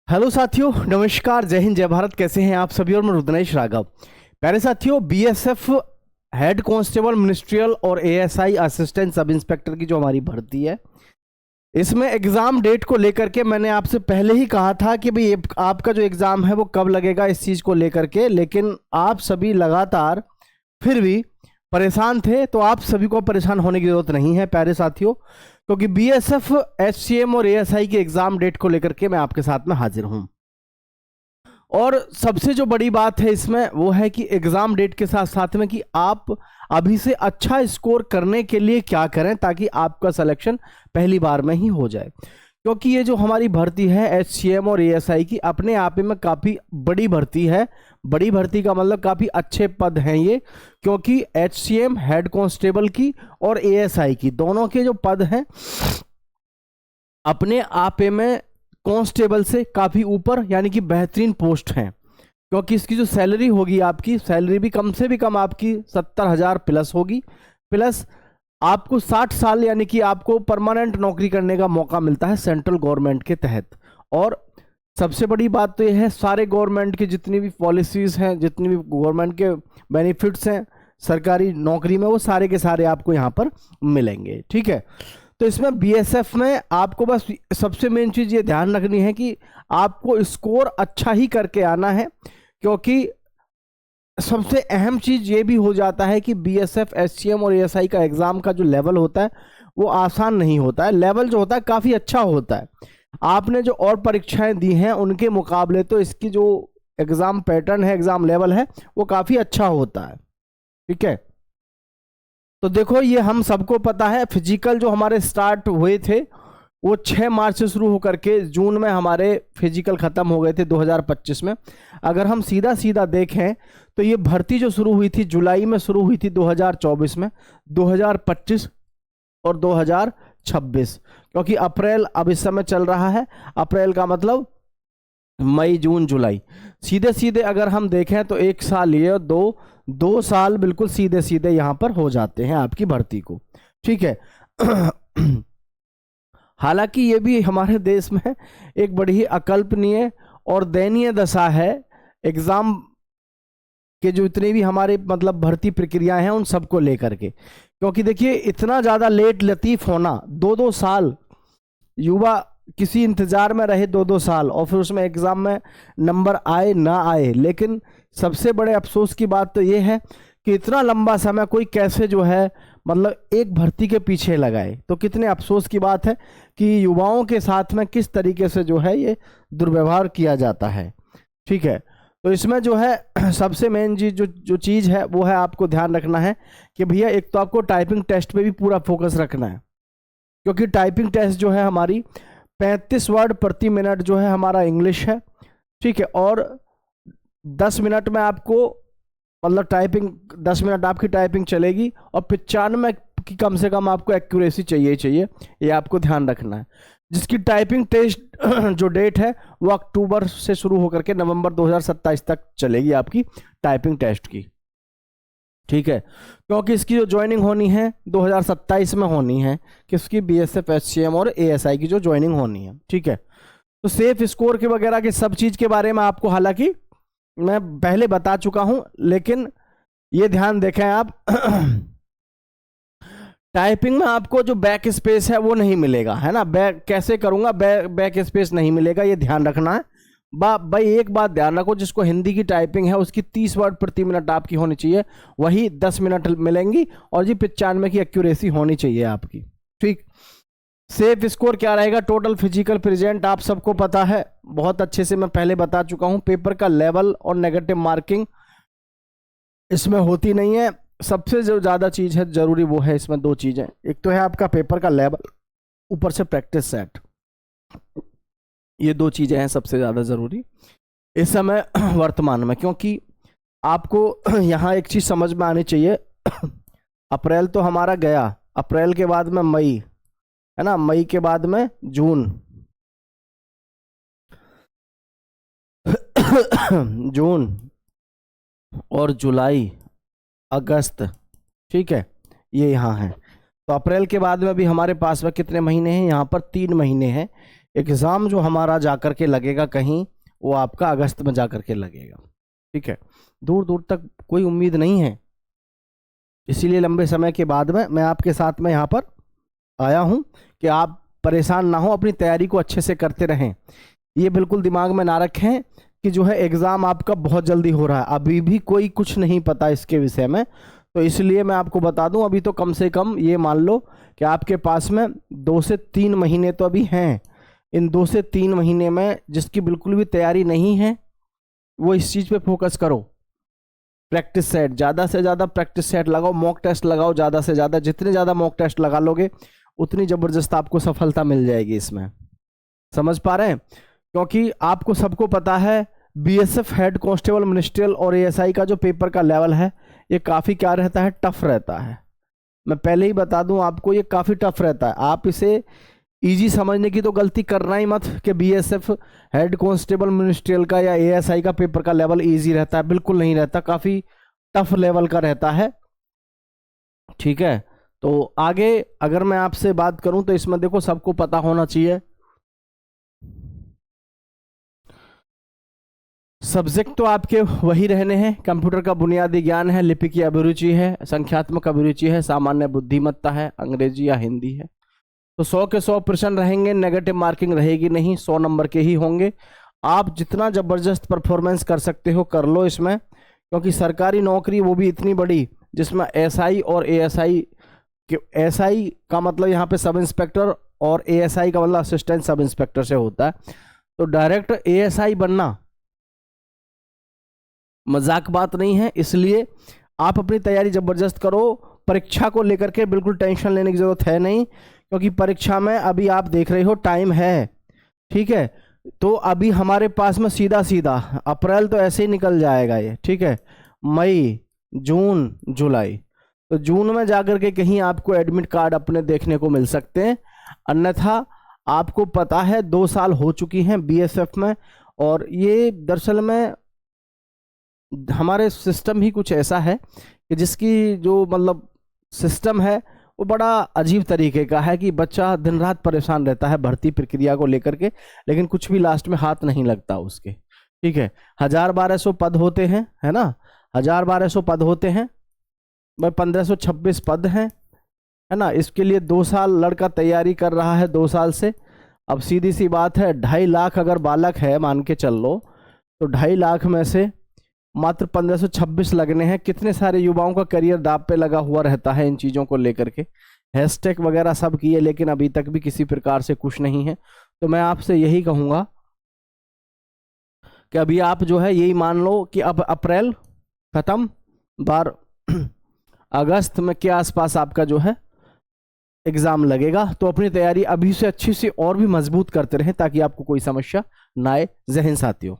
Hello साथियों, नमस्कार, जय हिंद, जय भारत। कैसे हैं आप सभी? और मैं रुद्रेश राघव। प्यारे साथियों, बीएसएफ हेड कांस्टेबल मिनिस्ट्रियल और एएसआई असिस्टेंट सब इंस्पेक्टर की जो हमारी भर्ती है, इसमें एग्जाम डेट को लेकर के मैंने आपसे पहले ही कहा था कि भाई आपका जो एग्जाम है वो कब लगेगा इस चीज़ को लेकर के, लेकिन आप सभी लगातार फिर भी परेशान थे। तो आप सभी को परेशान होने की जरूरत नहीं है प्यारे साथियों, क्योंकि बीएसएफ एचसीएम और एएसआई की एग्जाम डेट को लेकर के मैं आपके साथ में हाजिर हूं। और सबसे जो बड़ी बात है इसमें वो है कि एग्जाम डेट के साथ साथ में कि आप अभी से अच्छा स्कोर करने के लिए क्या करें ताकि आपका सिलेक्शन पहली बार में ही हो जाए। क्योंकि ये जो हमारी भर्ती है एचसीएम और एएसआई की, अपने आप में काफ़ी बड़ी भर्ती है। बड़ी भर्ती का मतलब काफ़ी अच्छे पद हैं ये, क्योंकि एचसीएम हेड कांस्टेबल की और एएसआई की दोनों के जो पद हैं अपने आप में कांस्टेबल से काफ़ी ऊपर, यानी कि बेहतरीन पोस्ट हैं। क्योंकि इसकी जो सैलरी होगी, आपकी सैलरी भी कम से भी कम आपकी 70,000 प्लस होगी। प्लस आपको 60 साल यानी कि आपको परमानेंट नौकरी करने का मौका मिलता है सेंट्रल गवर्नमेंट के तहत। और सबसे बड़ी बात तो यह है, सारे गवर्नमेंट की जितनी भी पॉलिसीज़ हैं, जितनी भी गवर्नमेंट के बेनिफिट्स हैं सरकारी नौकरी में, वो सारे के सारे आपको यहाँ पर मिलेंगे। ठीक है, तो इसमें बीएसएफ में आपको बस सबसे मेन चीज़ ये ध्यान रखनी है कि आपको स्कोर अच्छा ही करके आना है। क्योंकि सबसे अहम चीज़ ये भी हो जाता है कि बीएसएफ एचसीएम और एएसआई का एग्ज़ाम का जो लेवल होता है वो आसान नहीं होता है। लेवल जो होता है काफ़ी अच्छा होता है। आपने जो और परीक्षाएं दी हैं उनके मुकाबले तो इसकी जो एग्ज़ाम पैटर्न है, एग्ज़ाम लेवल है, वो काफ़ी अच्छा होता है। ठीक है, तो देखो ये हम सबको पता है, फिजिकल जो हमारे स्टार्ट हुए थे वो 6 मार्च से शुरू होकर के जून में हमारे फिजिकल ख़त्म हो गए थे 2025 में। अगर हम सीधा सीधा देखें तो ये भर्ती जो शुरू हुई थी जुलाई में शुरू हुई थी 2024 में, 2025 और 2026। क्योंकि अप्रैल अब इस समय चल रहा है, अप्रैल का मतलब मई जून जुलाई, सीधे सीधे अगर हम देखें तो एक साल ये और दो साल बिल्कुल सीधे सीधे यहाँ पर हो जाते हैं आपकी भर्ती को। ठीक है, हालांकि ये भी हमारे देश में एक बड़ी ही अकल्पनीय और दयनीय दशा है एग्ज़ाम के जो इतने भी हमारे मतलब भर्ती प्रक्रियाएं हैं उन सबको लेकर के। क्योंकि देखिए इतना ज़्यादा लेट लतीफ़ होना, 2-2 साल युवा किसी इंतज़ार में रहे 2-2 साल, और फिर उसमें एग्ज़ाम में नंबर आए ना आए। लेकिन सबसे बड़े अफसोस की बात तो ये है कि इतना लंबा समय कोई कैसे जो है मतलब एक भर्ती के पीछे लगाए। तो कितने अफसोस की बात है कि युवाओं के साथ में किस तरीके से जो है ये दुर्व्यवहार किया जाता है। ठीक है, तो इसमें जो है सबसे मेन चीज़ जो चीज़ है वो है आपको ध्यान रखना है कि भैया एक तो आपको टाइपिंग टेस्ट पे भी पूरा फोकस रखना है। क्योंकि टाइपिंग टेस्ट जो है हमारी 35 वर्ड प्रति मिनट जो है हमारा इंग्लिश है। ठीक है, और 10 मिनट में आपको मतलब टाइपिंग 10 मिनट आपकी टाइपिंग चलेगी, और 95 की कम से कम आपको एक्यूरेसी चाहिए चाहिए, ये आपको ध्यान रखना है। जिसकी टाइपिंग टेस्ट जो डेट है वो अक्टूबर से शुरू होकर के नवंबर 2027 तक चलेगी आपकी टाइपिंग टेस्ट की। ठीक है, क्योंकि इसकी जो ज्वाइनिंग होनी है 2027 में होनी है, किसकी? बीएसएफ एचसीएम और एएसआई की जो ज्वाइनिंग होनी है। ठीक है, तो सेफ स्कोर के वगैरह के सब चीज़ के बारे में आपको हालांकि मैं पहले बता चुका हूं, लेकिन ये ध्यान देखें आप टाइपिंग में आपको जो बैक स्पेस है वो नहीं मिलेगा, है ना। बैक कैसे करूंगा, बैक स्पेस नहीं मिलेगा, ये ध्यान रखना है। भाई एक बात ध्यान रखो, जिसको हिंदी की टाइपिंग है उसकी 30 वर्ड प्रति मिनट आपकी होनी चाहिए, वही 10 मिनट मिलेंगी, और जी 95 की एक्यूरेसी होनी चाहिए आपकी। ठीक, सेफ स्कोर क्या रहेगा? टोटल फिजिकल प्रेजेंट आप सबको पता है, बहुत अच्छे से मैं पहले बता चुका हूं। पेपर का लेवल और नेगेटिव मार्किंग इसमें होती नहीं है। सबसे जो ज़्यादा चीज़ है जरूरी वो है इसमें 2 चीज़ें, एक तो है आपका पेपर का लेवल, ऊपर से प्रैक्टिस सेट। ये 2 चीज़ें हैं सबसे ज़्यादा ज़रूरी इस समय वर्तमान में। क्योंकि आपको यहाँ एक चीज़ समझ में आनी चाहिए, अप्रैल तो हमारा गया, अप्रैल के बाद में मई, है ना, मई के बाद में जून जून और जुलाई, अगस्त। ठीक है, ये यहाँ है। तो अप्रैल के बाद में भी हमारे पास में कितने महीने हैं? यहाँ पर 3 महीने हैं। एग्ज़ाम जो हमारा जाकर के लगेगा कहीं, वो आपका अगस्त में जाकर के लगेगा। ठीक है, दूर दूर तक कोई उम्मीद नहीं है, इसीलिए लंबे समय के बाद में मैं आपके साथ में यहाँ पर आया हूँ कि आप परेशान ना हो, अपनी तैयारी को अच्छे से करते रहें। ये बिल्कुल दिमाग में ना रखें कि जो है एग्ज़ाम आपका बहुत जल्दी हो रहा है, अभी भी कोई कुछ नहीं पता इसके विषय में। तो इसलिए मैं आपको बता दूं, अभी तो कम से कम ये मान लो कि आपके पास में 2 से 3 महीने तो अभी हैं। इन 2 से 3 महीने में जिसकी बिल्कुल भी तैयारी नहीं है, वो इस चीज़ पे फोकस करो। प्रैक्टिस सेट, ज़्यादा से ज़्यादा प्रैक्टिस सेट लगाओ, मॉक टेस्ट लगाओ ज़्यादा से ज़्यादा। जितने ज़्यादा मॉक टेस्ट लगा लोगे उतनी ज़बरदस्त आपको सफलता मिल जाएगी इसमें। समझ पा रहे हैं? क्योंकि आपको सबको पता है बीएसएफ हेड कांस्टेबल मिनिस्ट्रियल और एएसआई का जो पेपर का लेवल है, ये काफ़ी क्या रहता है, टफ रहता है। मैं पहले ही बता दूं आपको, ये काफ़ी टफ रहता है। आप इसे इजी समझने की तो गलती करना ही मत कि बीएसएफ हेड कांस्टेबल मिनिस्ट्रियल का या एएसआई का पेपर का लेवल इजी रहता है, बिल्कुल नहीं रहता, काफ़ी टफ लेवल का रहता है। ठीक है, तो आगे अगर मैं आपसे बात करूं तो इसमें देखो सबको पता होना चाहिए, सब्जेक्ट तो आपके वही रहने हैं। कंप्यूटर का बुनियादी ज्ञान है, लिपि की अभिरुचि है, संख्यात्मक अभिरुचि है, सामान्य बुद्धिमत्ता है, अंग्रेजी या हिंदी है। तो 100 के 100 प्रश्न रहेंगे, नेगेटिव मार्किंग रहेगी नहीं, 100 नंबर के ही होंगे। आप जितना जबरदस्त परफॉर्मेंस कर सकते हो कर लो इसमें, क्योंकि सरकारी नौकरी वो भी इतनी बड़ी जिसमें एसआई और एएसआई, एसआई का मतलब यहाँ पे सब इंस्पेक्टर और एएसआई का मतलब असिस्टेंट सब इंस्पेक्टर से होता है। तो डायरेक्ट एएसआई बनना मजाक बात नहीं है, इसलिए आप अपनी तैयारी जबरदस्त करो। परीक्षा को लेकर के बिल्कुल टेंशन लेने की जरूरत है नहीं, क्योंकि परीक्षा में अभी आप देख रहे हो टाइम है। ठीक है, तो अभी हमारे पास में सीधा सीधा अप्रैल तो ऐसे ही निकल जाएगा ये। ठीक है, मई, जून, जुलाई, तो जून में जाकर के कहीं आपको एडमिट कार्ड अपने देखने को मिल सकते हैं। अन्यथा आपको पता है 2 साल हो चुकी हैं बीएसएफ में, और ये दरअसल में हमारे सिस्टम ही कुछ ऐसा है कि जिसकी जो मतलब सिस्टम है वो बड़ा अजीब तरीके का है कि बच्चा दिन रात परेशान रहता है भर्ती प्रक्रिया को लेकर के, लेकिन कुछ भी लास्ट में हाथ नहीं लगता उसके। ठीक है, 1000-1200 पद होते हैं, है ना, 1000-1200 पद होते हैं भाई, 1526 पद हैं, है ना। इसके लिए 2 साल लड़का तैयारी कर रहा है, 2 साल से। अब सीधी सी बात है, 2.5 लाख अगर बालक है मान के चल लो, तो 2.5 लाख में से मात्र 1526 लगने हैं। कितने सारे युवाओं का करियर दांव पे लगा हुआ रहता है इन चीज़ों को लेकर के, हैशटैग वगैरह सब किए, लेकिन अभी तक भी किसी प्रकार से कुछ नहीं है। तो मैं आपसे यही कहूँगा कि अभी आप जो है यही मान लो कि अब अप्रैल खत्म, बार अगस्त में के आसपास आपका जो है एग्ज़ाम लगेगा। तो अपनी तैयारी अभी से अच्छी से और भी मजबूत करते रहें ताकि आपको कोई समस्या ना आए। जय हिंद साथियों।